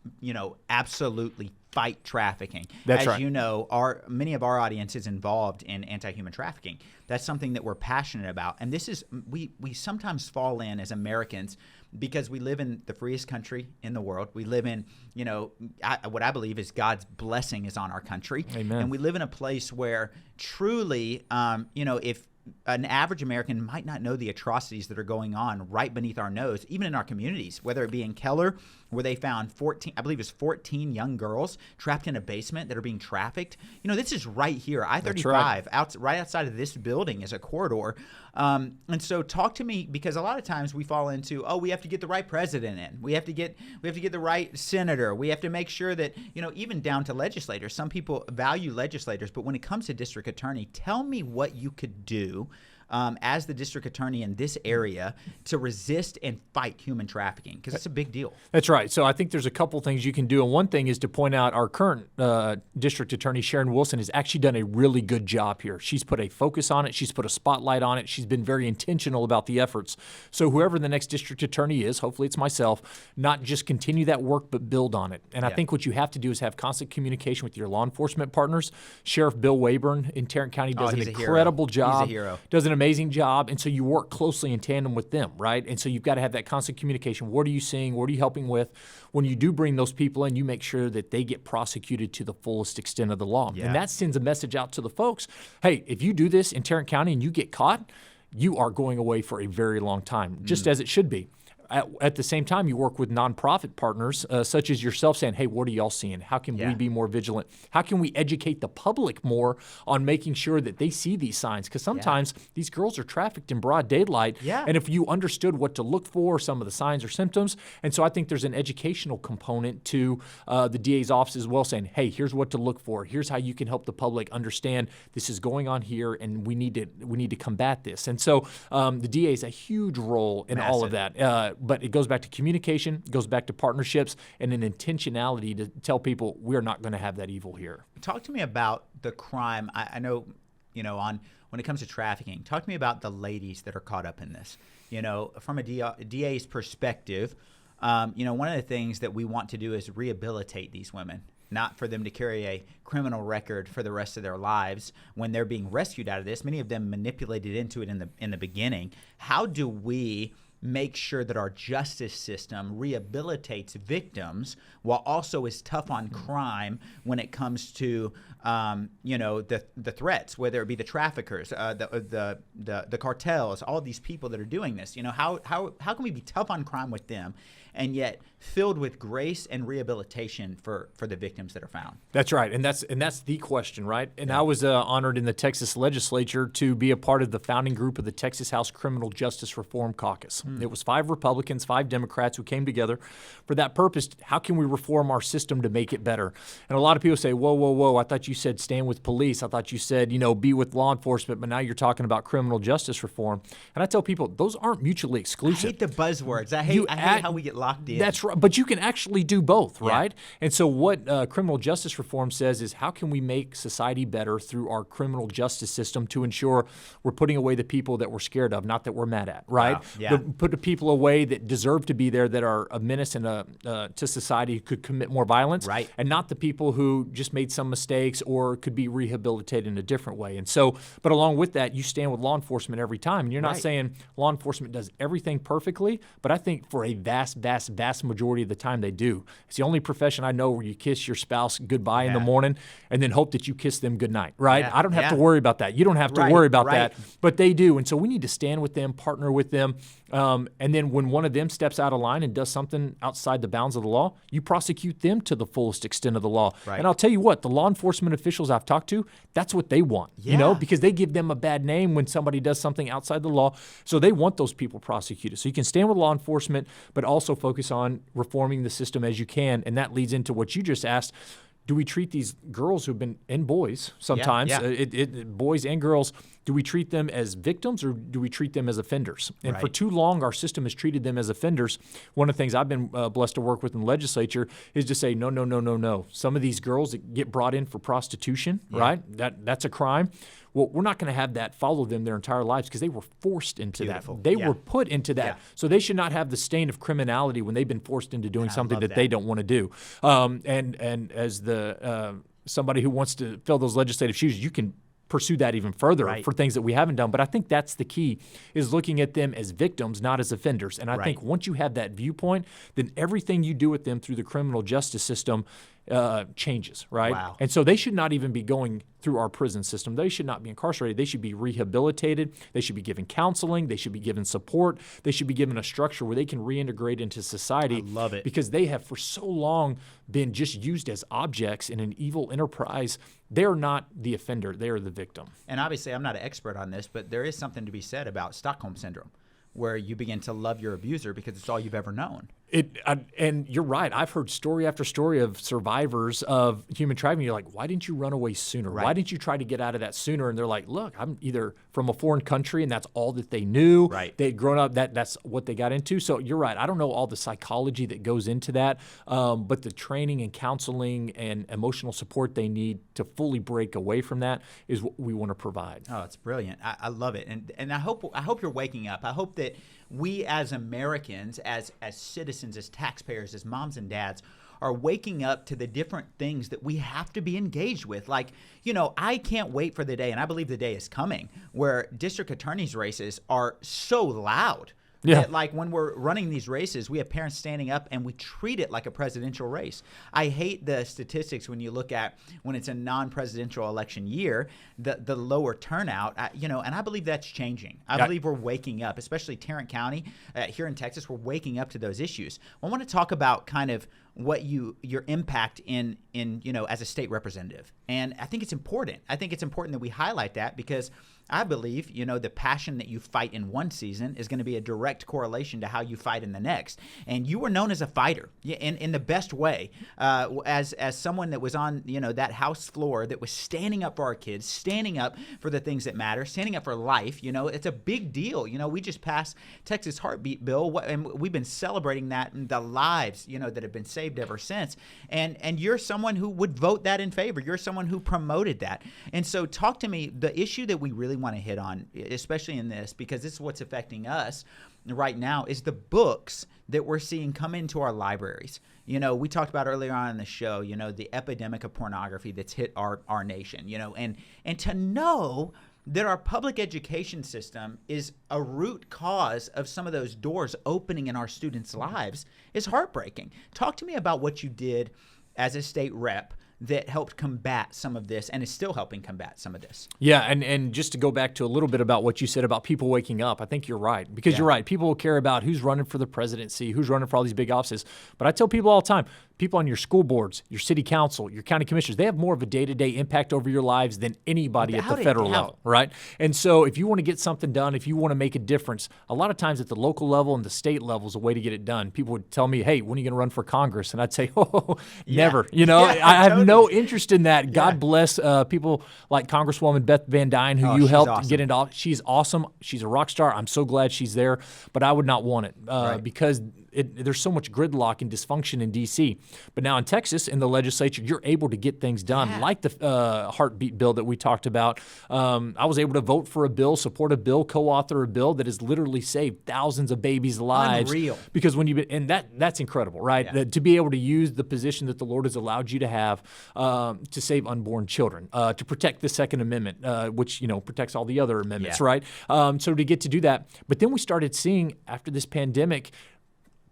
[SPEAKER 2] absolutely fight trafficking.
[SPEAKER 3] That's right.
[SPEAKER 2] As you know, many of our audience is involved in anti-human trafficking. That's something that we're passionate about. And this is, we sometimes fall in as Americans because we live in the freest country in the world. We live in, what I believe is God's blessing is on our country.
[SPEAKER 3] Amen.
[SPEAKER 2] And we live in a place where truly, if an average American might not know the atrocities that are going on right beneath our nose, even in our communities, whether it be in Keller, where they found 14 young girls trapped in a basement that are being trafficked. This is right here. I-35, right outside of this building is a corridor. And so talk to me, because a lot of times we fall into, we have to get the right president in. We have to get the right senator. We have to make sure that, even down to legislators. Some people value legislators, but when it comes to district attorney, tell me what you could do as the district attorney in this area to resist and fight human trafficking, because it's a big deal.
[SPEAKER 3] That's right. So I think there's a couple things you can do. And one thing is to point out our current district attorney, Sharon Wilson, has actually done a really good job here. She's put a focus on it. She's put a spotlight on it. She's been very intentional about the efforts. So whoever the next district attorney is, hopefully it's myself, not just continue that work, but build on it. And I think what you have to do is have constant communication with your law enforcement partners. Sheriff Bill Wayburn in Tarrant County does an incredible job.
[SPEAKER 2] He's a hero.
[SPEAKER 3] Does an amazing job, and so you work closely in tandem with them, right? And so you've got to have that constant communication. What are you seeing? What are you helping with? When you do bring those people in, you make sure that they get prosecuted to the fullest extent of the law. And that sends a message out to the folks. Hey, if you do this in Tarrant County and you get caught, you are going away for a very long time, just as it should be. At the same time, you work with nonprofit partners such as yourself saying, hey, what are y'all seeing? How can we be more vigilant? How can we educate the public more on making sure that they see these signs? Because sometimes these girls are trafficked in broad daylight.
[SPEAKER 2] Yeah.
[SPEAKER 3] And if you understood what to look for, some of the signs or symptoms. And so I think there's an educational component to the DA's office as well, saying, hey, here's what to look for. Here's how you can help the public understand this is going on here, and we need to combat this. And so the DA is a huge role in all of that. But it goes back to communication, it goes back to partnerships, and an intentionality to tell people we're not going to have that evil here.
[SPEAKER 2] Talk to me about the crime. I know, when it comes to trafficking, talk to me about the ladies that are caught up in this. From a DA's perspective, one of the things that we want to do is rehabilitate these women, not for them to carry a criminal record for the rest of their lives when they're being rescued out of this. Many of them manipulated into it in the beginning. How do we make sure that our justice system rehabilitates victims while also is tough on crime when it comes to the threats, whether it be the traffickers, the cartels, all these people that are doing this. How can we be tough on crime with them and yet filled with grace and rehabilitation for the victims that are found?
[SPEAKER 3] That's right, and that's the question, right? And I was honored in the Texas legislature to be a part of the founding group of the Texas House Criminal Justice Reform Caucus. It was 5 Republicans, 5 Democrats who came together for that purpose. How can we reform our system to make it better? And a lot of people say, whoa, whoa, whoa, I thought you said stand with police. I thought you said, be with law enforcement, but now you're talking about criminal justice reform. And I tell people, those aren't mutually exclusive.
[SPEAKER 2] I hate the buzzwords. I hate how we get locked in.
[SPEAKER 3] That's right, but you can actually do both, right? And so what criminal justice reform says is, how can we make society better through our criminal justice system to ensure we're putting away the people that we're scared of, not that we're mad at, right?
[SPEAKER 2] Wow. Yeah.
[SPEAKER 3] Put the people away that deserve to be there, that are a menace and to society, could commit more violence,
[SPEAKER 2] right?
[SPEAKER 3] And not the people who just made some mistakes or could be rehabilitated in a different way. And so, but along with that, you stand with law enforcement every time. And you're not saying law enforcement does everything perfectly, but I think for a vast, vast, vast majority of the time they do. It's the only profession I know where you kiss your spouse goodbye in the morning and then hope that you kiss them goodnight, right? I don't have to worry about that. You don't have to worry about that, but they do. And so we need to stand with them, partner with them. And then when one of them steps out of line and does something outside the bounds of the law, you prosecute them to the fullest extent of the law. And I'll tell you what, the law enforcement officials I've talked to, that's what they want, because they give them a bad name when somebody does something outside the law. So they want those people prosecuted. So you can stand with law enforcement, but also focus on reforming the system as you can. And that leads into what you just asked. Do we treat these girls who've been, and boys sometimes, boys and girls, do we treat them as victims or do we treat them as offenders? And for too long, our system has treated them as offenders. One of the things I've been blessed to work with in the legislature is to say, no, no, no, no, no. Some of these girls that get brought in for prostitution, right? That's a crime. Well, we're not going to have that follow them their entire lives because they were forced into that. They were put into that. So they should not have the stain of criminality when they've been forced into doing something that they don't want to do. And as somebody who wants to fill those legislative shoes, you can pursue that even further for things that we haven't done. But I think that's the key, is looking at them as victims, not as offenders. And I think once you have that viewpoint, then everything you do with them through the criminal justice system changes, right?
[SPEAKER 2] Wow.
[SPEAKER 3] And so they should not even be going through our prison system. They should not be incarcerated. They should be rehabilitated. They should be given counseling. They should be given support. They should be given a structure where they can reintegrate into society.
[SPEAKER 2] I love it.
[SPEAKER 3] Because they have for so long been just used as objects in an evil enterprise. They're not the offender. They are the victim.
[SPEAKER 2] And obviously, I'm not an expert on this, but there is something to be said about Stockholm Syndrome, where you begin to love your abuser because it's all you've ever known.
[SPEAKER 3] And you're right. I've heard story after story of survivors of human trafficking. You're like, why didn't you run away sooner? Why didn't you try to get out of that sooner? And they're like, look, I'm either from a foreign country and that's all that they knew. They'd grown up, that's what they got into. So you're right. I don't know all the psychology that goes into that, but the training and counseling and emotional support they need to fully break away from that is what we want to provide.
[SPEAKER 2] Oh, it's brilliant. I love it. And I hope you're waking up. I hope that we as Americans, as citizens, as taxpayers, as moms and dads, are waking up to the different things that we have to be engaged with. Like, I can't wait for the day, and I believe the day is coming, where district attorneys' races are so loud. That, like, when we're running these races, we have parents standing up and we treat it like a presidential race. I hate the statistics when you look at when it's a non-presidential election year, the lower turnout, and I believe that's changing. I believe we're waking up, especially Tarrant County here in Texas. We're waking up to those issues. I want to talk about kind of what your impact in as a state representative. And I think it's important. I think it's important that we highlight that because I believe, the passion that you fight in one season is going to be a direct correlation to how you fight in the next. And you were known as a fighter in the best way, as someone that was on, that House floor that was standing up for our kids, standing up for the things that matter, standing up for life. It's a big deal. We just passed Texas Heartbeat Bill, and we've been celebrating that and the lives, that have been saved ever since. And you're someone who would vote that in favor. You're someone who promoted that. And so talk to me, the issue that we really want to hit on, especially in this, because this is what's affecting us right now, is the books that we're seeing come into our libraries. We talked about earlier on in the show, the epidemic of pornography that's hit our nation, and to know that our public education system is a root cause of some of those doors opening in our students' lives is heartbreaking. Talk to me about what you did as a state rep that helped combat some of this and is still helping combat some of this.
[SPEAKER 3] Yeah, and just to go back to a little bit about what you said about people waking up, I think you're right. Because you're right. People will care about who's running for the presidency, who's running for all these big offices. But I tell people all the time, people on your school boards, your city council, your county commissioners, they have more of a day-to-day impact over your lives than anybody at the federal level, right? And so if you want to get something done, if you want to make a difference, a lot of times at the local level and the state level is a way to get it done. People would tell me, hey, when are you going to run for Congress? And I'd say, never. You know, I have no interest in that. God bless people like Congresswoman Beth Van Dyne, who you helped get into office. She's awesome. She's a rock star. I'm so glad she's there. But I would not want it because there's so much gridlock and dysfunction in D.C. But now in Texas, in the legislature, you're able to get things done, like the heartbeat bill that we talked about. I was able to vote for a bill, support a bill, co-author a bill that has literally saved thousands of babies' lives. Unreal. Because when that's incredible, right? Yeah. To be able to use the position that the Lord has allowed you to have to save unborn children, to protect the Second Amendment, which protects all the other amendments, right? So to get to do that, but then we started seeing after this pandemic,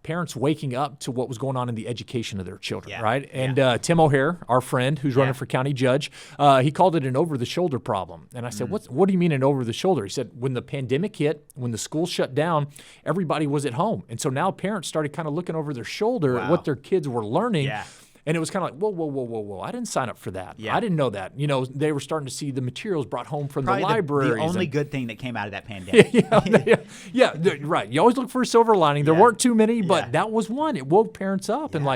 [SPEAKER 3] parents waking up to what was going on in the education of their children, right? And Tim O'Hare, our friend who's running for county judge, he called it an over-the-shoulder problem. And I said, what do you mean an over-the-shoulder? He said, when the pandemic hit, when the schools shut down, everybody was at home. And so now parents started kind of looking over their shoulder at what their kids were learning. Yeah. And it was kind of like, whoa. I didn't sign up for that. Yeah. I didn't know that. They were starting to see the materials brought home from the libraries.
[SPEAKER 2] The only good thing that came out of that pandemic.
[SPEAKER 3] Right. You always look for a silver lining. There weren't too many, but that was one. It woke parents up and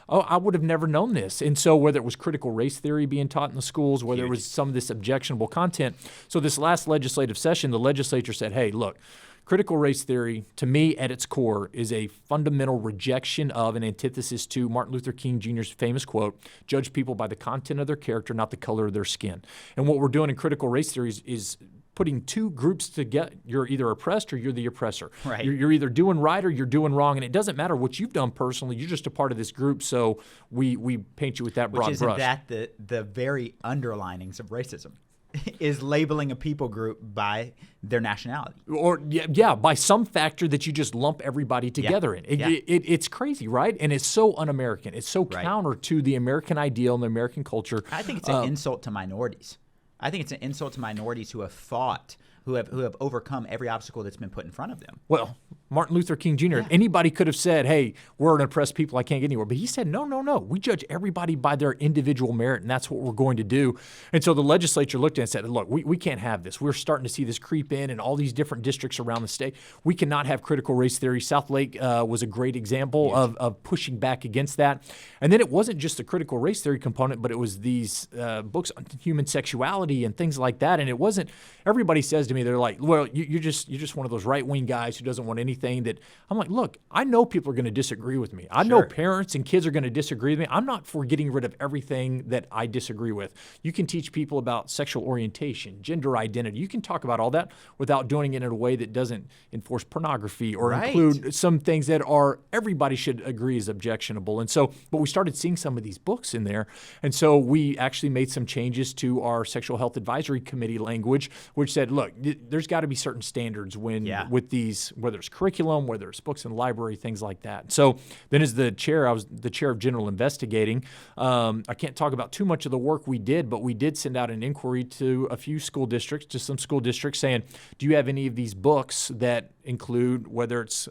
[SPEAKER 3] I would have never known this. And so whether it was critical race theory being taught in the schools, whether it was some of this objectionable content. So this last legislative session, the legislature said, hey, look, critical race theory, to me, at its core, is a fundamental rejection of an antithesis to Martin Luther King Jr.'s famous quote, judge people by the content of their character, not the color of their skin. And what we're doing in critical race theory is putting two groups together. You're either oppressed or you're the oppressor. Right. You're either doing right or you're doing wrong. And it doesn't matter what you've done personally. You're just a part of this group. So we paint you with that broad brush.
[SPEAKER 2] Which isn't that the very underlinings of racism? Is labeling a people group by their nationality.
[SPEAKER 3] Or, by some factor that you just lump everybody together in. It's crazy, right? And it's so un-American. It's so counter to the American ideal and the American culture.
[SPEAKER 2] I think it's an insult to minorities. I think it's an insult to minorities who have fought, who have overcome every obstacle that's been put in front of them.
[SPEAKER 3] Well, Martin Luther King Jr., anybody could have said, hey, we're an oppressed people, I can't get anywhere. But he said, no. We judge everybody by their individual merit, and that's what we're going to do. And so the legislature looked at it and said, look, we can't have this. We're starting to see this creep in all these different districts around the state. We cannot have critical race theory. South Lake was a great example of pushing back against that. And then it wasn't just the critical race theory component, but it was these books on human sexuality and things like that. And it wasn't, everybody says to me, they're like, well, you're just one of those right-wing guys who doesn't want anything that, I'm like, look, I know people are going to disagree with me. I know parents and kids are going to disagree with me. I'm not for getting rid of everything that I disagree with. You can teach people about sexual orientation, gender identity. You can talk about all that without doing it in a way that doesn't enforce pornography or include some things that everybody should agree is objectionable. And so, but we started seeing some of these books in there. And so we actually made some changes to our Sexual Health Advisory Committee language, which said, look, there's got to be certain standards with these, whether it's curriculum, whether it's books in the library, things like that. So then as the chair, I was the chair of general investigating. I can't talk about too much of the work we did, but we did send out an inquiry to a few school districts, to some school districts saying, do you have any of these books that include whether it's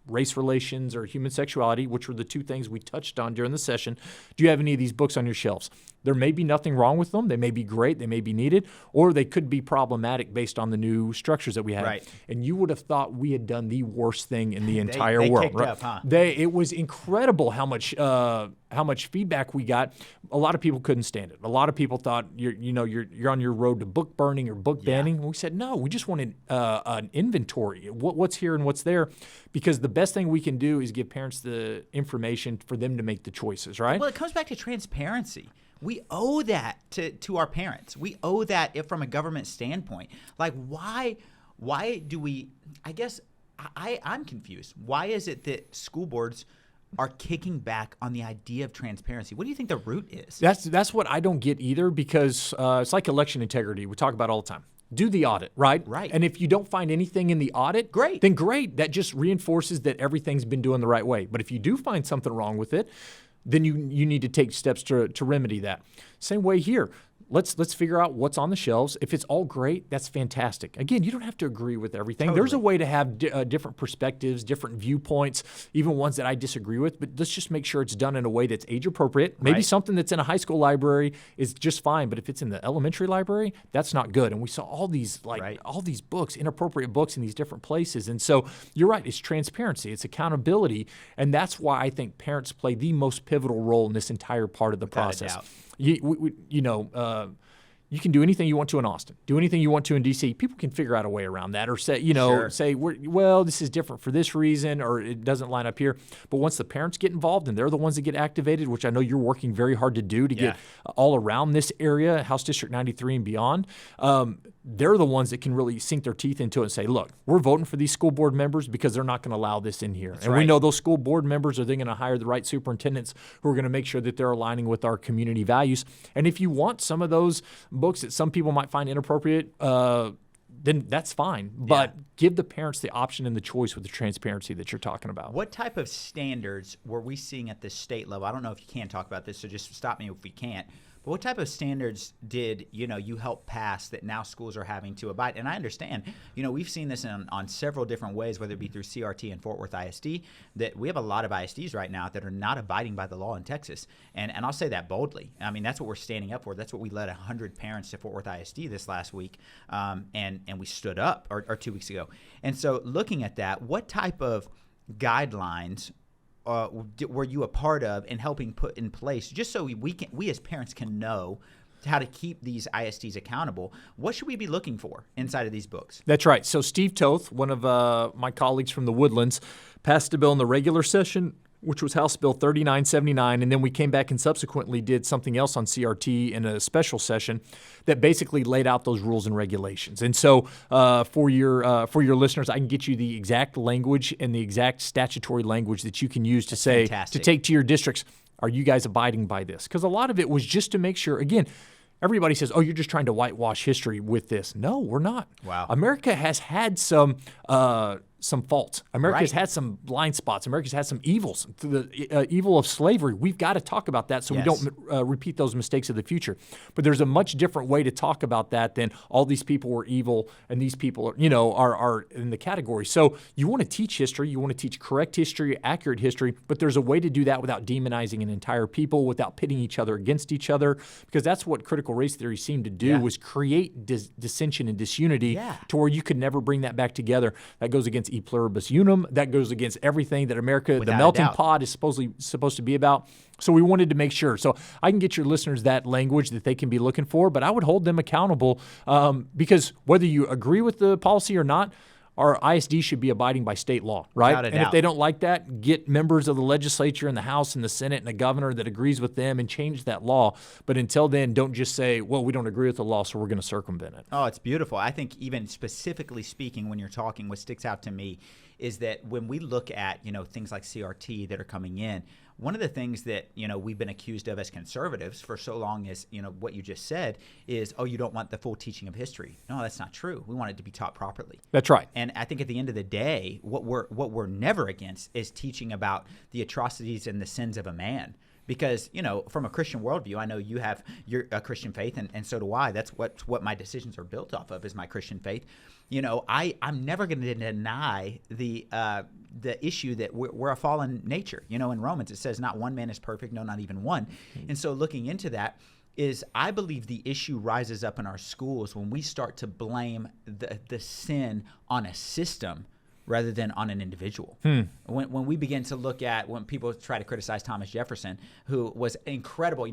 [SPEAKER 3] race relations or human sexuality, which were the two things we touched on during the session. Do you have any of these books on your shelves? There may be nothing wrong with them. They may be great. They may be needed, or they could be problematic based on the new structures that we have. Right. And you would have thought we had done the worst thing in the entire world.
[SPEAKER 2] Kicked up, huh?
[SPEAKER 3] It was incredible how much feedback we got. A lot of people couldn't stand it. A lot of people thought you're on your road to book burning or book banning. And we said no. We just wanted an inventory. What's here and what's there, because the best thing we can do is give parents the information for them to make the choices. Right.
[SPEAKER 2] Well, it comes back to transparency. We owe that to our parents. We owe that from a government standpoint. Like, why do we? I guess I'm confused. Why is it that school boards are kicking back on the idea of transparency? What do you think the root is?
[SPEAKER 3] That's what I don't get either, because it's like election integrity. We talk about it all the time. do the audit, right?
[SPEAKER 2] Right.
[SPEAKER 3] And if you don't find anything in the audit,
[SPEAKER 2] Great.
[SPEAKER 3] then great. That just reinforces that everything's been doing the right way. But if you do find something wrong with it, then you need to take steps to remedy that. Same way here. Let's figure out what's on the shelves. If it's all great, that's fantastic. Again, you don't have to agree with everything.
[SPEAKER 2] Totally.
[SPEAKER 3] There's a way to have different perspectives, different viewpoints, even ones that I disagree with, but let's just make sure it's done in a way that's age appropriate. Maybe
[SPEAKER 2] Right.
[SPEAKER 3] something that's in a high school library is just fine, but if it's in the elementary library, that's not good. And we saw all these
[SPEAKER 2] Right.
[SPEAKER 3] all these books, inappropriate books in these different places. And so you're right, it's transparency, it's accountability, and that's why I think parents play the most pivotal role in this entire part of the
[SPEAKER 2] Without a
[SPEAKER 3] process.
[SPEAKER 2] doubt.
[SPEAKER 3] You can do anything you want to in Austin, do anything you want to in D.C. People can figure out a way around that, or say,
[SPEAKER 2] Sure.
[SPEAKER 3] this is different for this reason, or it doesn't line up here. But once the parents get involved and they're the ones that get activated, which I know you're working very hard to do to get all around this area, House District 93 and beyond, they're the ones that can really sink their teeth into it and say, look, we're voting for these school board members because they're not going to allow this in here. We
[SPEAKER 2] right.
[SPEAKER 3] know those school board members are then going to hire the right superintendents who are going to make sure that they're aligning with our community values. And if you want some of those books that some people might find inappropriate, then that's fine. But give the parents the option and the choice with the transparency that you're talking about.
[SPEAKER 2] What type of standards were we seeing at the state level? I don't know if you can talk about this, so just stop me if we can't. But what type of standards did you help pass that now schools are having to abide? And I understand, we've seen this on several different ways, whether it be through CRT and Fort Worth ISD, that we have a lot of ISDs right now that are not abiding by the law in Texas. And I'll say that boldly. I mean, that's what we're standing up for. That's what we led 100 parents to Fort Worth ISD this last week, and we stood up, or 2 weeks ago. And so looking at that, what type of guidelines were you a part of in helping put in place, just so we as parents can know how to keep these ISDs accountable? What should we be looking for inside of these books?
[SPEAKER 3] That's right. So Steve Toth, one of my colleagues from the Woodlands, passed a bill in the regular session, which was House Bill 3979, and then we came back and subsequently did something else on CRT in a special session that basically laid out those rules and regulations. And so for your listeners, I can get you the exact language and the exact statutory language that you can use to say,
[SPEAKER 2] fantastic.
[SPEAKER 3] to take to your districts, are you guys abiding by this? Because a lot of it was just to make sure, again, everybody says, oh, you're just trying to whitewash history with this. No, we're not.
[SPEAKER 2] Wow.
[SPEAKER 3] America has had some faults. America's
[SPEAKER 2] Right.
[SPEAKER 3] had some blind spots. America's had some evils. The evil of slavery. We've got to talk about that so we don't repeat those mistakes of the future. But there's a much different way to talk about that than all these people were evil and these people are in the category. So you want to teach history. You want to teach correct history, accurate history, but there's a way to do that without demonizing an entire people, without pitting each other against each other, because that's what critical race theory seemed to do, was create dissension and disunity to where you could never bring that back together. That goes against e pluribus unum. That goes against everything that America, the melting pot, is supposed to be about. So we wanted to make sure. So I can get your listeners that language that they can be looking for, but I would hold them accountable because whether you agree with the policy or not, our ISD should be abiding by state law, right?
[SPEAKER 2] Without a
[SPEAKER 3] And
[SPEAKER 2] doubt.
[SPEAKER 3] if they don't like that, get members of the legislature and the House and the Senate and the governor that agrees with them and change that law. But until then, don't just say, well, we don't agree with the law, so we're going to circumvent it.
[SPEAKER 2] Oh, it's beautiful. I think even specifically speaking, when you're talking, what sticks out to me is that when we look at, things like CRT that are coming in, one of the things that, we've been accused of as conservatives for so long as, what you just said is, oh, you don't want the full teaching of history. No, that's not true. We want it to be taught properly.
[SPEAKER 3] That's right.
[SPEAKER 2] And I think at the end of the day, what we're never against is teaching about the atrocities and the sins of a man. Because, from a Christian worldview, I know you're a Christian faith, and so do I. That's what my decisions are built off of, is my Christian faith. I'm never going to deny the issue that we're a fallen nature. In Romans, it says not one man is perfect, no, not even one. And so looking into that, I believe the issue rises up in our schools when we start to blame the sin on a system rather than on an individual. When we begin to look at, when people try to criticize Thomas Jefferson, who was incredible,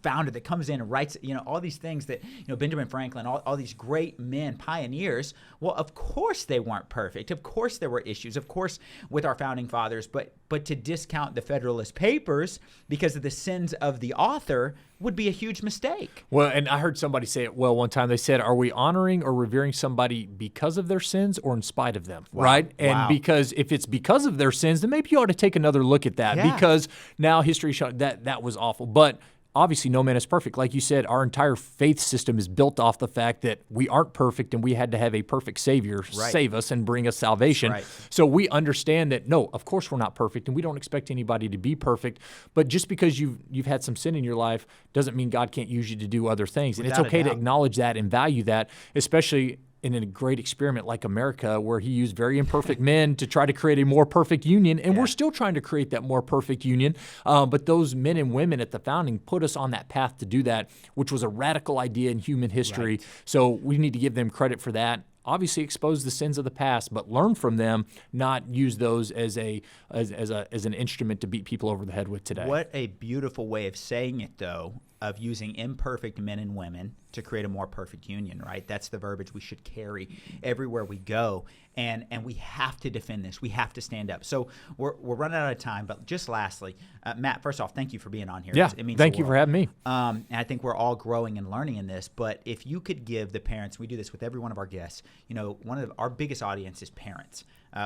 [SPEAKER 2] founder that comes in and writes, all these things that, Benjamin Franklin, all these great men, pioneers, well, of course they weren't perfect. Of course there were issues, of course, with our founding fathers, but to discount the Federalist Papers because of the sins of the author would be a huge mistake.
[SPEAKER 3] Well, and I heard somebody say it well one time. They said, are we honoring or revering somebody because of their sins or in spite of them, right? And because if it's because of their sins, then maybe you ought to take another look at that because now history showed that was awful. But obviously no man is perfect. Like you said, our entire faith system is built off the fact that we aren't perfect and we had to have a perfect Savior save us and bring us salvation. So we understand that, no, of course we're not perfect, and we don't expect anybody to be perfect. But just because you've had some sin in your life doesn't mean God can't use you to do other things. And it's okay to acknowledge that and value that, especially in a great experiment like America, where he used very imperfect men to try to create a more perfect union. And we're still trying to create that more perfect union. But those men and women at the founding put us on that path to do that, which was a radical idea in human history. So we need to give them credit for that. Obviously expose the sins of the past, but learn from them, not use those as an instrument to beat people over the head with today.
[SPEAKER 2] What a beautiful way of saying it, though, of using imperfect men and women to create a more perfect union, right? That's the verbiage we should carry everywhere we go. And we have to defend this. We have to stand up. So we're running out of time, but just lastly, Matt, first off, thank you for being on here.
[SPEAKER 3] Yeah,
[SPEAKER 2] it means
[SPEAKER 3] thank you for having me.
[SPEAKER 2] And I think we're all growing and learning in this, but if you could give the parents, we do this with every one of our guests, one of our biggest audience is parents.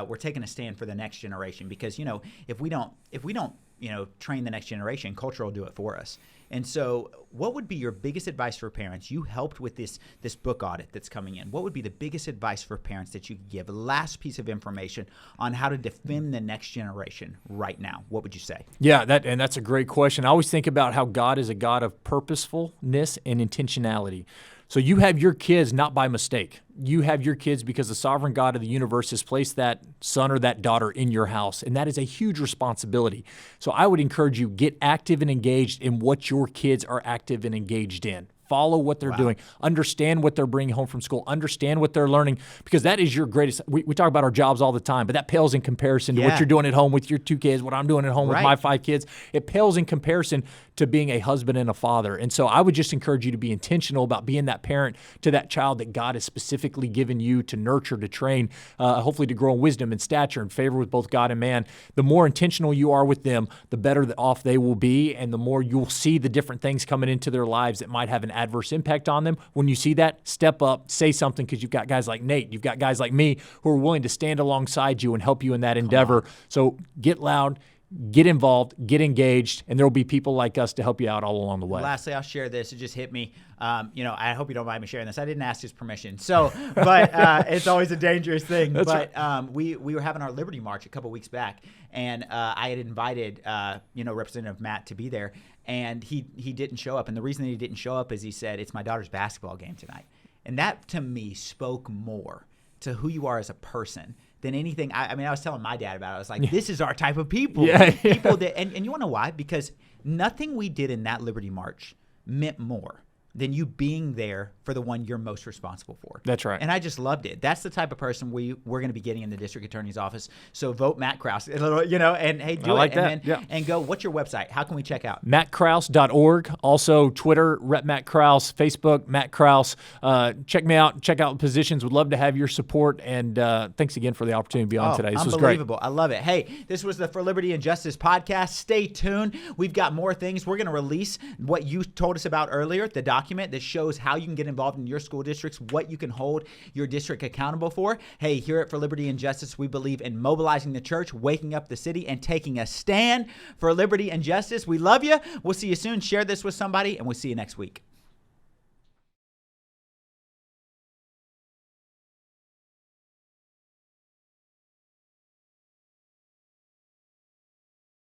[SPEAKER 2] We're taking a stand for the next generation because, if we don't train the next generation, culture will do it for us. And so what would be your biggest advice for parents? You helped with this book audit that's coming in. What would be the biggest advice for parents that you could give? Last piece of information on how to defend the next generation right now. What would you say?
[SPEAKER 3] Yeah, that's a great question. I always think about how God is a God of purposefulness and intentionality. So you have your kids not by mistake. You have your kids because the sovereign God of the universe has placed that son or that daughter in your house, and that is a huge responsibility. So I would encourage you, get active and engaged in what your kids are active and engaged in. Follow what they're doing. Understand what they're bringing home from school. Understand what they're learning, because that is your greatest. We talk about our jobs all the time, but that pales in comparison to what you're doing at home with your 2 kids, what I'm doing at home with my 5 kids. It pales in comparison to being a husband and a father. And so I would just encourage you to be intentional about being that parent to that child that God has specifically given you to nurture, to train, hopefully to grow in wisdom and stature and favor with both God and man. The more intentional you are with them, the better off they will be, and the more you'll see the different things coming into their lives that might have an adverse impact on them. When you see that, step up, say something, because you've got guys like Nate, you've got guys like me who are willing to stand alongside you and help you in that endeavor. So get loud, get involved, get engaged, and there will be people like us to help you out all along the way.
[SPEAKER 2] Lastly, I'll share this. It just hit me. I hope you don't mind me sharing this. I didn't ask his permission, but it's always a dangerous thing. We were having our Liberty March a couple weeks back, and I had invited Representative Matt to be there, and he didn't show up. And the reason that he didn't show up is he said, "It's my daughter's basketball game tonight," and that to me spoke more to who you are as a person than anything. I was telling my dad about it. I was like, this is our type of people. People that, and you want to know why? Because nothing we did in that Liberty March meant more than you being there for the one you're most responsible for.
[SPEAKER 3] That's right.
[SPEAKER 2] And I just loved it. That's the type of person we're going to be getting in the district attorney's office. So vote Matt Krause, and hey, do
[SPEAKER 3] like
[SPEAKER 2] it.
[SPEAKER 3] That.
[SPEAKER 2] And go, what's your website? How can we check out?
[SPEAKER 3] MattKrause.org. Also Twitter, Rep Matt Krause. Facebook, Matt Krause. Check me out. Check out positions. Would love to have your support. And thanks again for the opportunity to be on today. This was great.
[SPEAKER 2] Unbelievable. I love it. Hey, this was the For Liberty and Justice podcast. Stay tuned. We've got more things. We're going to release what you told us about earlier, the document that shows how you can get involved in your school districts, what you can hold your district accountable for. Hey, here at For Liberty and Justice, we believe in mobilizing the church, waking up the city, and taking a stand for liberty and justice. We love you. We'll see you soon. Share this with somebody, and we'll see you next week.